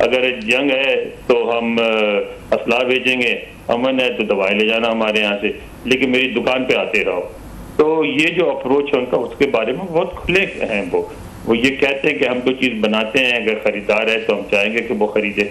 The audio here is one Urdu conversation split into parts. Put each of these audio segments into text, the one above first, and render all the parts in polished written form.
اگر جنگ ہے تو ہم اسلحہ بھیجیں گے، امن ہے تو دوائیں لے جانا ہمارے یہاں سے، لیکن میری دکان پہ آتے رہو. تو یہ جو اپروچ ہے ان کا، اس کے بارے میں بہت کھلے ہیں. وہ یہ کہتے ہیں کہ ہم کوئی چیز بناتے ہیں، اگر خریدار ہے تو ہم چاہیں گے کہ وہ خریدے.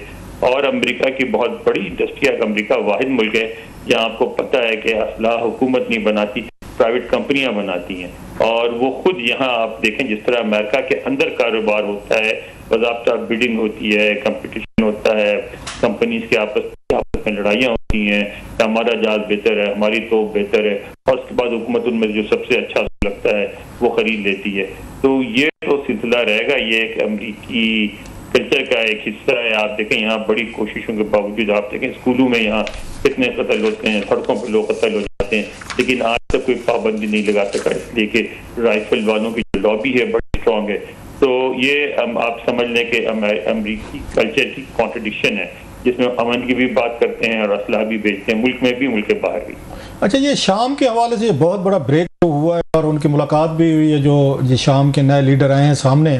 اور امریکہ کی بہت بڑی انڈسٹری ہے. امریکہ واحد ملک ہے جہاں آپ کو پتہ ہے کہ اسلحہ حکومت نہیں بناتی، پرائیویٹ کمپنیاں بناتی ہیں. اور وہ خود یہاں آپ دیکھیں جس طرح امریکہ کے اندر کاروبار ہوتا ہے، باضابطہ بیڈنگ ہوتی ہے، کمپٹیشن ہوتا ہے، کمپنیز کے آپس میں لڑائیاں ہوتی ہیں کہ ہمارا جہاز بہتر ہے، ہماری توپ بہتر ہے، اور اس کے بعد حکومت ان میں جو سب سے اچھا لگتا ہے وہ خرید لیتی ہے. تو یہ تو سلسلہ رہے گا. یہ ایک امریکی کلچر کا ایک حصہ ہے. آپ دیکھیں یہاں بڑی کوششوں کے باوجود، آپ دیکھیں اسکولوں میں یہاں کتنے قتل ہوتے ہیں، سڑکوں پہ لوگ قتل ہو جاتے ہیں، لیکن آج تک کوئی پابندی نہیں لگا سکا، اس لیے کہ رائفل والوں کی جو لابی ہے بڑی اسٹرانگ ہے. تو یہ آپ سمجھ لیں کہ امریکی کلچر کی کانٹرڈکشن ہے، جس میں امن کی بھی بات کرتے ہیں اور اسلحہ بھی بیچتے ہیں، ملک میں بھی ملک کے باہر بھی. اچھا، یہ شام کے حوالے سے بہت بڑا بریک ہوا ہے اور ان کی ملاقات بھی ہوئی ہے. جو یہ شام کے نئے لیڈر آئے ہیں سامنے،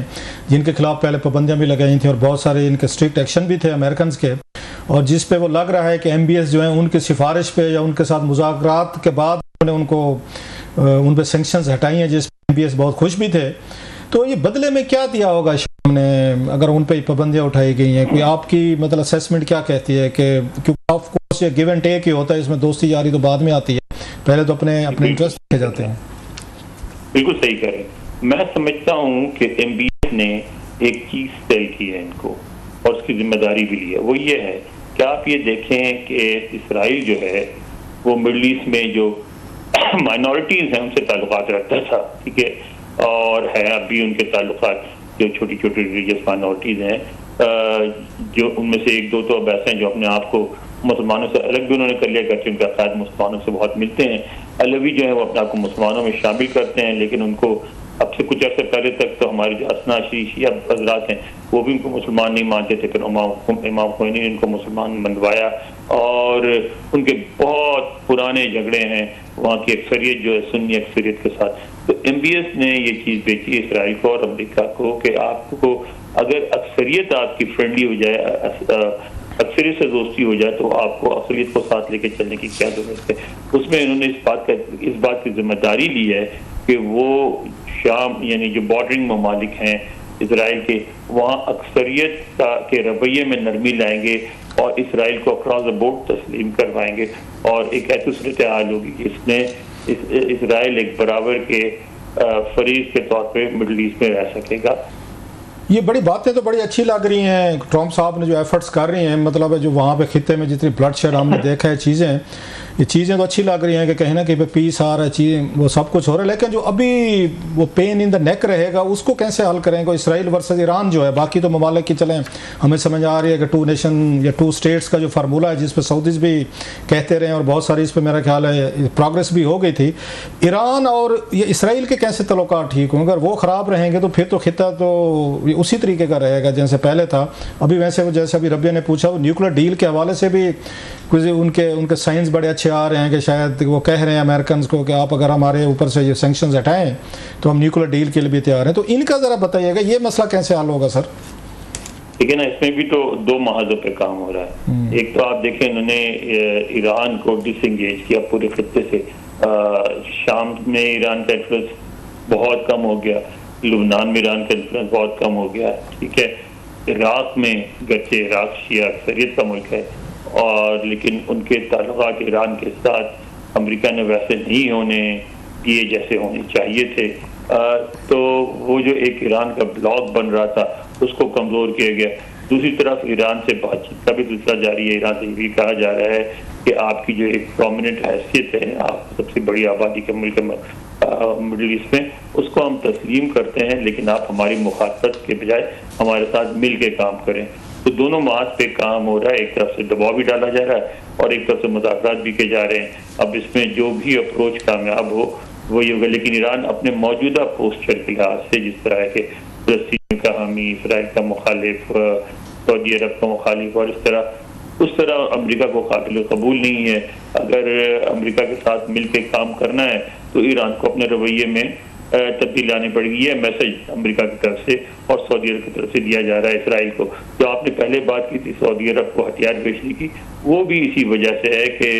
جن کے خلاف پہلے پابندیاں بھی لگائی تھیں اور بہت سارے ان کے اسٹرکٹ ایکشن بھی تھے امریکنز کے، اور جس پہ وہ لگ رہا ہے کہ ایم بی ایس جو ہیں ان کی سفارش پہ یا ان کے ساتھ مذاکرات کے بعد انہوں نے ان پہ سینکشنز ہٹائی ہیں، جس پہ ایم بی ایس بہت خوش بھی تھے. تو یہ بدلے میں کیا دیا ہوگا شام نے اگر ان پہ پابندیاں اٹھائی گئی ہیں؟ کوئی آپ کی مطلب اسیسمنٹ کیا کہتی ہے؟ کہ کیونکہ آف کورس یہ گیو اینڈ ٹیک ہی ہوتا ہے، اس میں دوستی یاری تو بعد میں آتی ہے، پہلے تو اپنے انٹرسٹ دیکھے جاتے ہیں. بالکل صحیح کہہ رہے ہیں. میں سمجھتا ہوں کہ ایم بی ایس نے ایک چیز طے کی ہے ان کو، اور اس کی ذمہ داری بھی لی ہے. وہ یہ ہے کہ آپ یہ دیکھیں کہ اسرائیل جو ہے وہ مڈل ایسٹ میں جو مائنورٹیز ہیں ان سے تعلقات رکھتا تھا، ٹھیک ہے، اور ہے اب بھی ان کے تعلقات، جو چھوٹی چھوٹی ریلیجیس مائنورٹیز ہیں، جو ان میں سے ایک دو تو اب ایسے ہیں جو اپنے آپ کو مسلمانوں سے الگ بھی انہوں نے کر لیا، گرچہ ان کے عقائد مسلمانوں سے بہت ملتے ہیں. علوی جو ہے وہ اپنے آپ کو مسلمانوں میں شامل کرتے ہیں، لیکن ان کو اب سے کچھ عرصے پہلے تک تو ہمارے جو اسنا شیعہ حضرات ہیں وہ بھی ان کو مسلمان نہیں مانتے تھے، پھر امام خمینی نے ان کو مسلمان منوایا، اور ان کے بہت پرانے جھگڑے ہیں وہاں کی اکثریت جو ہے سنی اکثریت کے ساتھ. تو ایم بی ایس نے یہ چیز بیچی اسرائیل کو اور امریکہ کو کہ آپ کو اگر اکثریت آپ کی فرینڈلی ہو جائے، اکثریت سے دوستی ہو جائے، تو آپ کو اقلیت کو ساتھ لے کے چلنے کی کیا ضرورت ہے. اس میں انہوں نے اس بات کی ذمہ داری لی ہے کہ وہ شام یعنی جو بارڈرنگ ممالک ہیں اسرائیل کے، وہاں اکثریت کے رویے میں نرمی لائیں گے اور اسرائیل کو اکراس دا بورڈ تسلیم کروائیں گے، اور ایک ایسی صورتحال ہوگی کہ اس میں اسرائیل ایک برابر کے فریق کے طور پہ مڈل ایسٹ میں رہ سکے گا. یہ بڑی باتیں تو بڑی اچھی لگ رہی ہیں ٹرمپ صاحب نے جو ایفرٹس کر رہی ہیں، مطلب ہے جو وہاں پہ خطے میں جتنی بلڈ شیڈ ہم نے دیکھا ہے، یہ چیزیں تو اچھی لگ رہی ہیں کہ کہیں نہ کہیں پہ پیس آ رہا ہے، چیزیں وہ سب کچھ ہو رہا ہے، لیکن جو ابھی وہ پین ان دا نیک رہے گا اس کو کیسے حل کریں گے؟ اسرائیل ورسز ایران جو ہے، باقی تو ممالک کی چلیں ہمیں سمجھ آ رہی ہے کہ 2 نیشن یا 2 اسٹیٹس کا جو فارمولہ ہے جس پہ سعودیز بھی کہتے رہے اور بہت ساری اس پہ میرا خیال ہے پروگرس بھی ہو گئی تھی. ایران اور یہ اسرائیل کے کیسے تعلقات ٹھیک ہوں؟ اگر وہ خراب رہیں گے تو پھر تو خطہ تو اسی طریقے کا رہے گا جیسے پہلے تھا. ابھی ویسے وہ جیسے ابھی ربیہ نے پوچھا، وہ نیوکلیر ڈیل کے حوالے سے بھی کچھ ان کے سائنس بڑے اچھے آ رہے ہیں کہ شاید وہ کہہ رہے ہیں امریکنز کو کہ آپ اگر ہمارے اوپر سے یہ سینکشنز ہٹائیں تو ہم نیوکلیر ڈیل کے لیے بھی تیار ہیں. تو ان کا ذرا بتائیے گا یہ مسئلہ کیسے حل ہوگا سر؟ ٹھیک ہے نا، اس میں بھی تو 2 محاذوں پہ کام ہو رہا ہے. ایک تو آپ دیکھیں انہوں نے ایران کو ڈس انگیج کیا پورے خطے سے. شام میں ایران کا انفلوئنس بہت کم ہو گیا، لبنان میں ایران کا انفلوئنس بہت کم ہو گیا، ٹھیک ہے. عراق میں گرچہ عراق شیعہ اکثریت کا ملک ہے، اور لیکن ان کے تعلقات ایران کے ساتھ امریکہ نے ویسے نہیں ہونے دیے جیسے ہونے چاہیے تھے. تو وہ جو ایک ایران کا بلاک بن رہا تھا اس کو کمزور کیا گیا. دوسری طرف ایران سے بات چیت کا بھی سلسلہ جاری ہے. ایران سے یہ بھی کہا جا رہا ہے کہ آپ کی جو ایک پرومیننٹ حیثیت ہے، آپ سب سے بڑی آبادی کے ملک مڈل ایسٹ میں، اس کو ہم تسلیم کرتے ہیں، لیکن آپ ہماری مخاطبت کے بجائے ہمارے ساتھ مل کے کام کریں. تو دونوں محاذ پہ کام ہو رہا ہے. ایک طرف سے دباؤ بھی ڈالا جا رہا ہے اور ایک طرف سے مذاکرات بھی کیے جا رہے ہیں. اب اس میں جو بھی اپروچ کامیاب ہو وہ یہ ہوگا. لیکن ایران اپنے موجودہ پوسچر کے لحاظ سے جس طرح ہے کہ فلسطین کا حامی، اسرائیل کا مخالف، سعودی عرب کا مخالف، اور اس طرح امریکہ کو قابل قبول نہیں ہے. اگر امریکہ کے ساتھ مل کے کام کرنا ہے تو ایران کو اپنے رویے میں تبدیل لانے پڑ گئی ہے. میسج امریکہ کی طرف سے اور سعودی عرب کی طرف سے دیا جا رہا ہے اسرائیل کو. جو آپ نے پہلے بات کی تھی سعودی عرب کو ہتھیار بیچنے کی، وہ بھی اسی وجہ سے ہے کہ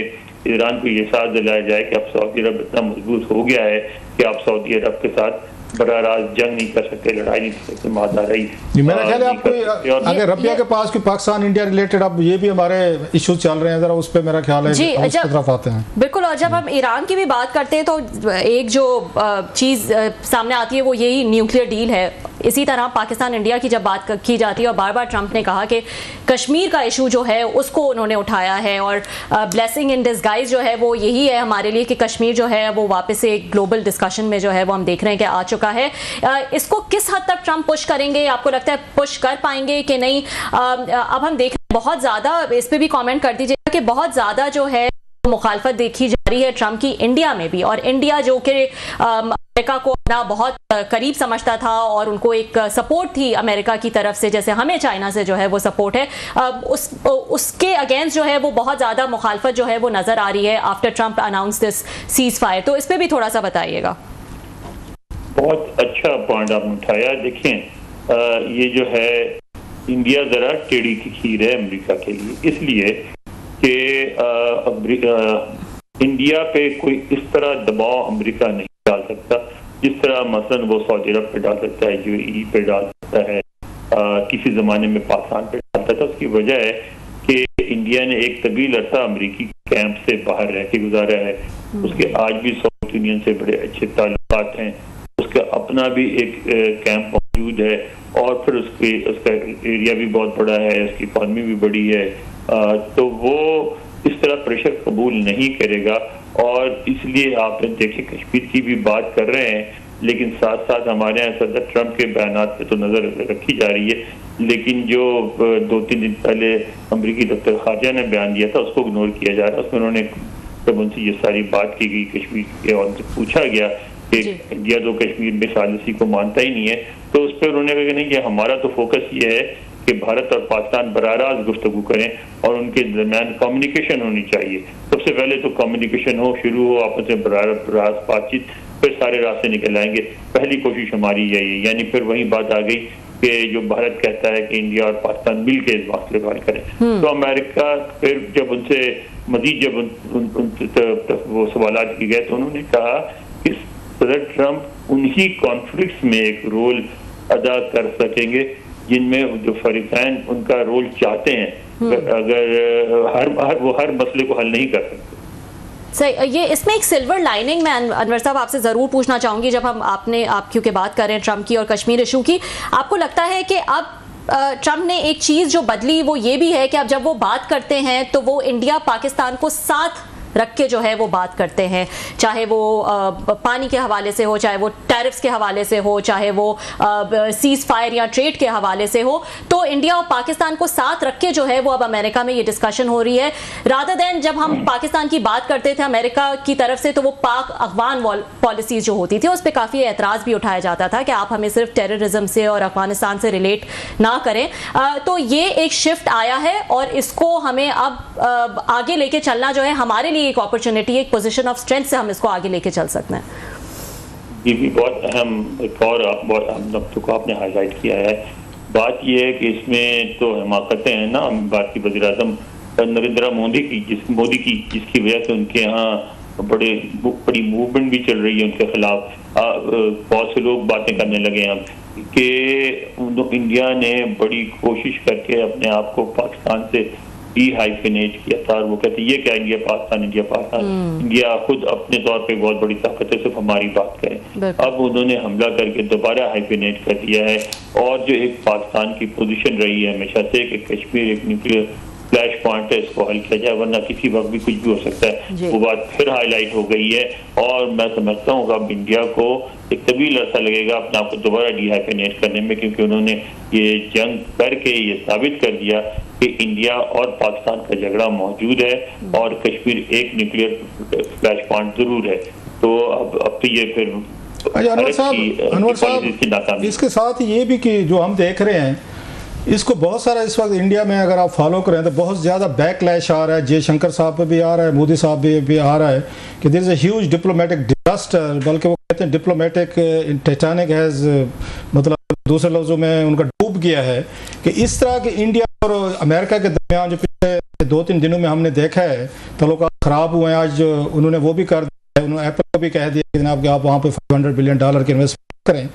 ایران کو یہ احساس دلایا جائے کہ اب سعودی عرب اتنا مضبوط ہو گیا ہے کہ آپ سعودی عرب کے ساتھ براہ راست جنگ نہیں کر سکتے، لڑائی نہیں کر سکتے، معاہدہ میرا خیال ہے آپ کو اگر ربیہ کے پاس کوئی پاکستان انڈیا ریلیٹڈ اب یہ بھی ہمارے ایشوز چل رہے ہیں، ذرا اس پہ میرا خیال ہے جی اس کی طرف آتے ہیں. بالکل. اور جب ہم ایران کی بھی بات کرتے ہیں تو ایک جو چیز سامنے آتی ہے وہ یہی نیوکلیئر ڈیل ہے. اسی طرح پاکستان انڈیا کی جب بات کی جاتی ہے اور بار بار ٹرمپ نے کہا کہ کشمیر کا ایشو جو ہے اس کو انہوں نے اٹھایا ہے اور بلیسنگ ان ڈسگائز جو ہے وہ یہی ہے ہمارے لیے کہ کشمیر جو ہے وہ واپس سے ایک گلوبل ڈسکشن میں جو ہے وہ ہم دیکھ رہے ہیں کہ آ چکا ہے. اس کو کس حد تک ٹرمپ پش کریں گے؟ آپ کو لگتا ہے پش کر پائیں گے کہ نہیں؟ اب ہم دیکھ رہے ہیں بہت زیادہ، اس پہ بھی کامنٹ کر دیجیے کہ بہت زیادہ جو ہے مخالفت دیکھی جا رہی ہے ٹرمپ کی انڈیا میں بھی، اور انڈیا جو کہ امریکہ کو اپنا بہت قریب سمجھتا تھا اور ان کو ایک سپورٹ تھی امریکہ کی طرف سے، جیسے ہمیں چائنا سے جو ہے وہ سپورٹ ہے، اس کے اگینسٹ جو ہے وہ بہت زیادہ مخالفت جو ہے وہ نظر آ رہی ہے آفٹر ٹرمپ اناؤنس دس سیز فائر. تو اس پہ بھی تھوڑا سا بتائیے گا. بہت اچھا پوائنٹ آپ نے اٹھایا. دیکھیں یہ جو ہے انڈیا ذرا ٹیڑھی کی کھیر ہے امریکہ کے لیے، اس لیے کہ انڈیا پہ کوئی اس طرح دباؤ امریکہ نہیں ڈال سکتا جس طرح مثلا وہ سعودی عرب پہ ڈال سکتا ہے، جو پہ ڈال سکتا ہے، کسی زمانے میں پاکستان پہ ڈالتا تھا. اس کی وجہ ہے کہ انڈیا نے ایک طویل عرصہ امریکی کیمپ سے باہر رہ کے گزارا ہے. اس کے آج بھی سوویت یونین سے بڑے اچھے تعلقات ہیں، اس کا اپنا بھی ایک کیمپ موجود ہے اور پھر اس کا ایریا بھی بہت بڑا ہے، اس کی اکانومی بھی بڑی ہے. تو وہ اس طرح پریشر قبول نہیں کرے گا، اور اس لیے آپ دیکھیں کشمیر کی بھی بات کر رہے ہیں لیکن ساتھ ساتھ ہمارے یہاں صدر ٹرمپ کے بیانات پہ تو نظر رکھی جا رہی ہے، لیکن جو 2-3 دن پہلے امریکی دفتر خارجہ نے بیان دیا تھا اس کو اگنور کیا جا رہا ہے. اس میں انہوں نے جب ان سے یہ ساری بات کی گئی کشمیر کے، اور ان سے پوچھا گیا کہ انڈیا تو کشمیر میں ثالثی کو مانتا ہی نہیں ہے، تو اس پہ انہوں نے کہا کہ نہیں، یہ ہمارا تو فوکس یہ ہے کہ بھارت اور پاکستان براہ راست گفتگو کریں اور ان کے درمیان کمیونیکیشن ہونی چاہیے. سب سے پہلے تو کمیونیکیشن ہو، شروع ہو آپس میں براہ راست بات چیت، پھر سارے راستے نکل آئیں گے. پہلی کوشش ہماری یہی ہے. یعنی پھر وہی بات آ گئی کہ جو بھارت کہتا ہے کہ انڈیا اور پاکستان مل کے اس مسئلے کو حل کریں، تو امریکہ پھر جب ان سے مزید جب وہ سوالات کی گئے تو انہوں نے کہا کہ صدر ٹرمپ انہی کانفلکٹس میں ایک رول ادا کر سکیں گے جن میں جو فریقین ان کا رول چاہتے ہیں، اگر وہ ہر مسئلے کو حل نہیں کر سکتے. صحیح. یہ اس میں ایک سلور لائننگ میں انور صاحب آپ سے ضرور پوچھنا چاہوں گی، جب آپ کیونکہ بات کر رہے ہیں ٹرمپ کی اور کشمیر ایشو کی، آپ کو لگتا ہے کہ اب ٹرمپ نے ایک چیز جو بدلی وہ یہ بھی ہے کہ اب جب وہ بات کرتے ہیں تو وہ انڈیا پاکستان کو ساتھ رکھ کے جو ہے وہ بات کرتے ہیں، چاہے وہ پانی کے حوالے سے ہو، چاہے وہ ٹیرفز کے حوالے سے ہو، چاہے وہ سیز فائر یا ٹریڈ کے حوالے سے ہو، تو انڈیا اور پاکستان کو ساتھ رکھ کے جو ہے وہ اب امریکہ میں یہ ڈسکشن ہو رہی ہے. رادر دین جب ہم پاکستان کی بات کرتے تھے امریکہ کی طرف سے تو وہ پاک افغان پالیسیز جو ہوتی تھی اس پہ کافی اعتراض بھی اٹھایا جاتا تھا کہ آپ ہمیں صرف ٹیررزم سے اور افغانستان سے ریلیٹ نہ کریں. تو یہ ایک شفٹ آیا ہے اور اس کو ہمیں اب آگے لے کے چلنا جو ہے ہمارے لیے ایک اپرچونٹی، ایک پوزیشن آف اسٹرینتھ سے ہم اس کو آگے لے کے چل سکتے ہیں. یہ بھی بہت اہم ایک اور بہت اہم نقطے کو آپ نے ہائی لائٹ کیا ہے. بات یہ ہے کہ اس میں تو حماقتیں ہیں نا بھارتی وزیر اعظم نریندر مودی کی جس کی وجہ سے ان کے ہاں بڑی موومنٹ بھی چل رہی ہے ان کے خلاف. بہت سے لوگ باتیں کرنے لگے ہیں کہ انڈیا نے بڑی کوشش کر کے اپنے آپ کو پاکستان سے ڈی ہائیفینیٹ کیا تھا، اور وہ کہتے یہ کیا انڈیا پاکستان انڈیا خود اپنے طور پہ بہت بڑی طاقت ہے، صرف ہماری بات کریں. اب انہوں نے حملہ کر کے دوبارہ ہائیفینیٹ کر دیا ہے، اور جو ایک پاکستان کی پوزیشن رہی ہے ہمیشہ سے کہ کشمیر ایک نیوکلیئر فلیش پوائنٹ ہے، اس کو حل کیا جائے ورنہ کسی وقت بھی کچھ بھی ہو سکتا ہے، وہ بات پھر ہائی لائٹ ہو گئی ہے. اور میں سمجھتا ہوں کہ اب انڈیا کو ایک طویل عرصہ لگے گا اپنے آپ کو دوبارہ ڈی ہائیفینیٹ کرنے میں، کیونکہ انہوں نے یہ جنگ کر کے یہ ثابت کر دیا کہ انڈیا اور پاکستان کا جھگڑا موجود ہے اور کشمیر ایک نیوکلیئر فلیش پوائنٹ ضرور ہے. تو اب تو یہ پھر انور صاحب اس کے ساتھ یہ بھی کہ جو ہم دیکھ رہے ہیں اس کو بہت سارا اس وقت انڈیا میں اگر آپ فالو کریں تو بہت زیادہ بیک لیش آ رہا ہے، جے شنکر صاحب پہ بھی آ رہا ہے، مودی صاحب بھی آ رہا ہے کہ دیر از اے ہیوج ڈپلومیٹک ڈیزاسٹر، بلکہ وہ کہتے ہیں ڈپلومیٹک ٹائٹینک ہیز، مطلب دوسرے لفظوں میں ان کا ڈوب گیا ہے، کہ اس طرح کہ انڈیا اور امریکہ کے درمیان جو پچھلے 2-3 دنوں میں ہم نے دیکھا ہے تعلقات خراب ہوئے ہیں. آج انہوں نے وہ بھی کر دیا، انہوں نے ایپل کو بھی کہہ دیا کہ جناب کہ آپ وہاں پہ $500 بلین کی انویسٹمنٹ کریں.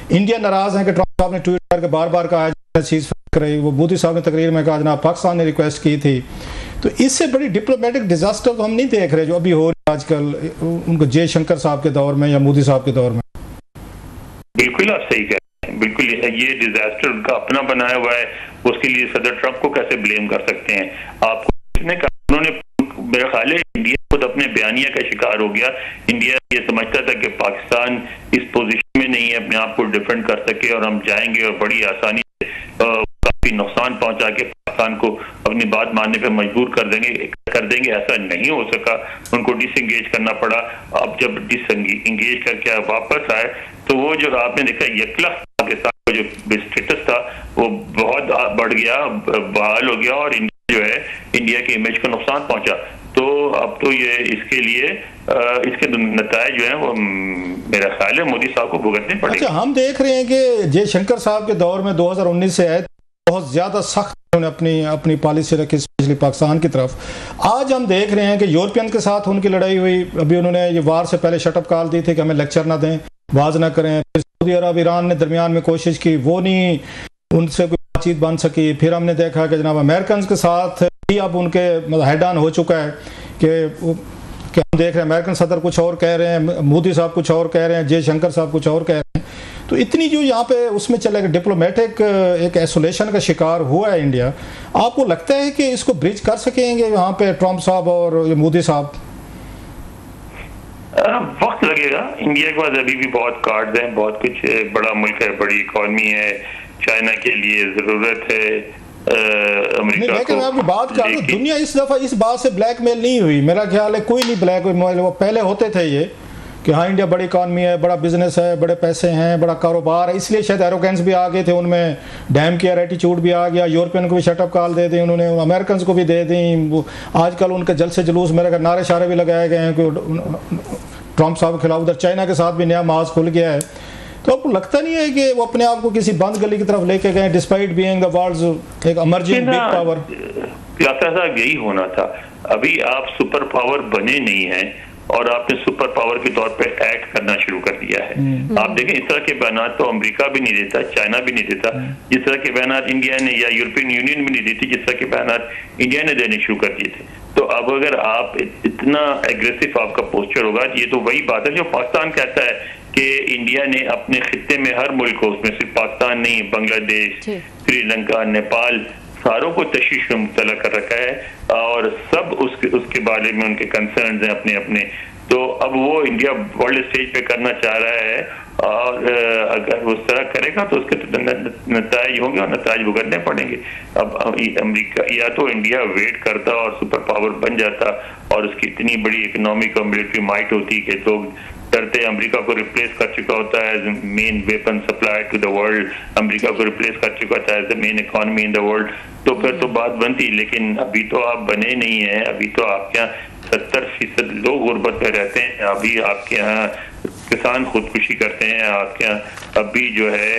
انڈیا ناراض ہیں کہ ٹرمپ صاحب نے ٹویٹ کر کے بار بار کہا ہے چیز کرے، وہ مودی صاحب نے تقریر میں کہا جناب پاکستان نے ریکویسٹ کی تھی. تو اس سے بڑی ڈپلومیٹک ڈیزاسٹر تو ہم نہیں دیکھ رہے جو ابھی ہو رہی ہے آج کل ان کو جے شنکر صاحب کے دور میں یا مودی صاحب کے دور میں. بالکل آپ صحیح کہہ رہے ہیں، بالکل یہ ڈیزاسٹر ان کا اپنا بنایا ہوا ہے، اس کے لیے صدر ٹرمپ کو کیسے بلیم کر سکتے ہیں؟ آپ کو انہوں نے میرا خیال ہے انڈیا خود اپنے بیانیہ کا شکار ہو گیا. انڈیا یہ سمجھتا تھا کہ پاکستان اس پوزیشن میں نہیں ہے اپنے آپ کو ڈیفینڈ کر سکے اور ہم جائیں گے اور بڑی آسانی سے کافی نقصان پہنچا کے پاکستان کو اپنی بات ماننے پہ مجبور کر دیں گے. ایسا نہیں ہو سکا، ان کو ڈس انگیج کرنا پڑا. اب جب ڈس انگیج کر کے واپس آئے تو وہ جو آپ نے دیکھا یکلخت پاکستان کا جو اسٹیٹس تھا وہ بہت بڑھ گیا، بحال ہو گیا، اور جو ہے انڈیا کے امیج کو نقصان پہنچا. تو اب تو یہ اس کے لیے اس کے نتائج جو ہیں وہ میرا خیال ہے مودی صاحب کو بھگتنے پڑے. اچھا، ہم دیکھ رہے ہیں کہ جے شنکر صاحب کے دور میں 2019 سے آئے بہت زیادہ سخت انہوں نے اپنی پالیسی رکھی اسپیشلی پاکستان کی طرف. آج ہم دیکھ رہے ہیں کہ یورپین کے ساتھ ان کی لڑائی ہوئی، ابھی انہوں نے یہ وار سے پہلے شٹ اپ کال دی تھی کہ ہمیں لیکچر نہ دیں، باز نہ کریں. پھر سعودی عرب ایران نے درمیان میں کوشش کی، وہ نہیں ان سے کوئی بات چیت بن سکی. پھر ہم نے دیکھا کہ جناب امریکنز کے ساتھ بھی اب ان کے ہیڈ آن ہو چکا ہے کہ ہم دیکھ رہے ہیں امریکن صدر کچھ اور کہہ رہے ہیں، مودی صاحب کچھ اور کہہ رہے ہیں، جے شنکر صاحب کچھ اور کہہ رہے ہیں. تو اتنی جو یہاں پہ اس میں چلے گا ڈپلومیٹک ایک ایسولیشن کا شکار ہوا ہے انڈیا. آپ کو لگتا ہے کہ اس کو برج کر سکیں گے یہاں پہ ٹرمپ صاحب اور مودی صاحب؟ وقت لگے گا. انڈیا کے پاس ابھی بھی بہت کارڈز ہیں، بہت کچھ، بڑا ملک ہے، بڑی اکانومی ہے، چائنا کے لیے ضرورت ہے امریکہ کو. میں آپ کی بات کر رہا ہوں، دنیا اس دفعہ اس بات سے بلیک میل نہیں ہوئی، میرا خیال ہے کوئی نہیں بلیک میل. وہ پہلے ہوتے تھے یہ کہ ہاں انڈیا بڑی اکانومی ہے، بڑا بزنس ہے، بڑے پیسے ہیں، بڑا کاروبار ہے، اس لیے شاید ایروگینس بھی آ گئے تھے ان میں، ڈیم کیئر ایٹیچیوڈ بھی آ گیا. یورپین کو بھی شٹ اپ کال دے دیں انہوں نے، امریکنز کو بھی دے دیں. آج کل ان کے جلسے جلوس میرے نعرے شعرے بھی لگائے گئے ہیں کہ ٹرمپ صاحب کے خلاف. ادھر چائنا کے ساتھ بھی نیا محاذ کھل گیا ہے. تو آپ کو لگتا نہیں ہے کہ وہ اپنے آپ کو کسی بند گلی کی طرف لے کے گئے ڈسپائٹ بینگ دا ورلڈز ایک ایمرجنگ بگ پاور؟ ایسا یہی ہونا تھا. ابھی آپ سپر پاور بنے نہیں ہیں اور آپ نے سپر پاور کے طور پہ ایکٹ کرنا شروع کر دیا ہے. آپ دیکھیں اس طرح کے بیانات تو امریکہ بھی نہیں دیتا، چائنا بھی نہیں دیتا، جس طرح کے بیانات انڈیا نے یا یورپین یونین بھی نہیں دیتی جس طرح کے بیانات انڈیا نے دینے شروع کر دیے تھے. تو اب اگر آپ اتنا ایگریسو آپ کا پوسچر ہوگا، یہ تو وہی بات ہے جو پاکستان کہتا ہے کہ انڈیا نے اپنے خطے میں ہر ملک کو، اس میں صرف پاکستان نہیں، بنگلہ دیش، سری لنکا، نیپال، ساروں کو تشویش میں مبتلا کر رکھا ہے اور سب اس کے بارے میں ان کے کنسرنز ہیں اپنے اپنے. تو اب وہ انڈیا ورلڈ اسٹیج پہ کرنا چاہ رہا ہے اور اگر وہ اس طرح کرے گا تو اس کے نتائج ہوں گے اور نتائج بھگتنے پڑیں گے. اب امریکہ یا تو انڈیا ویٹ کرتا اور سپر پاور بن جاتا اور اس کی اتنی بڑی اکنامک اور ملٹری مائٹ ہوتی کہ لوگ ڈرتے، امریکہ کو ریپلیس کر چکا ہوتا ہے as main weapon supply to the world, امریکہ کو ریپلیس کر چکا ہوتا ہے as the main economy in the world, تو پھر تو بات بنتی. لیکن ابھی تو آپ بنے نہیں ہیں. ابھی تو آپ کے یہاں 70% لوگ غربت میں رہتے ہیں. ابھی آپ کے یہاں کسان خودکشی کرتے ہیں. آپ کے یہاں ابھی جو ہے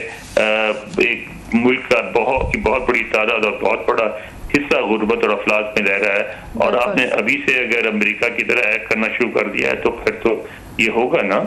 ایک ملک کا بہت بڑی تعداد اور بہت بڑا حصہ غربت اور افلاس میں رہ رہا ہے. اور آپ نے ابھی سے اگر امریکہ کی طرح ایکٹ کرنا شروع کر دیا ہے تو پھر تو یہ ہوگا نا.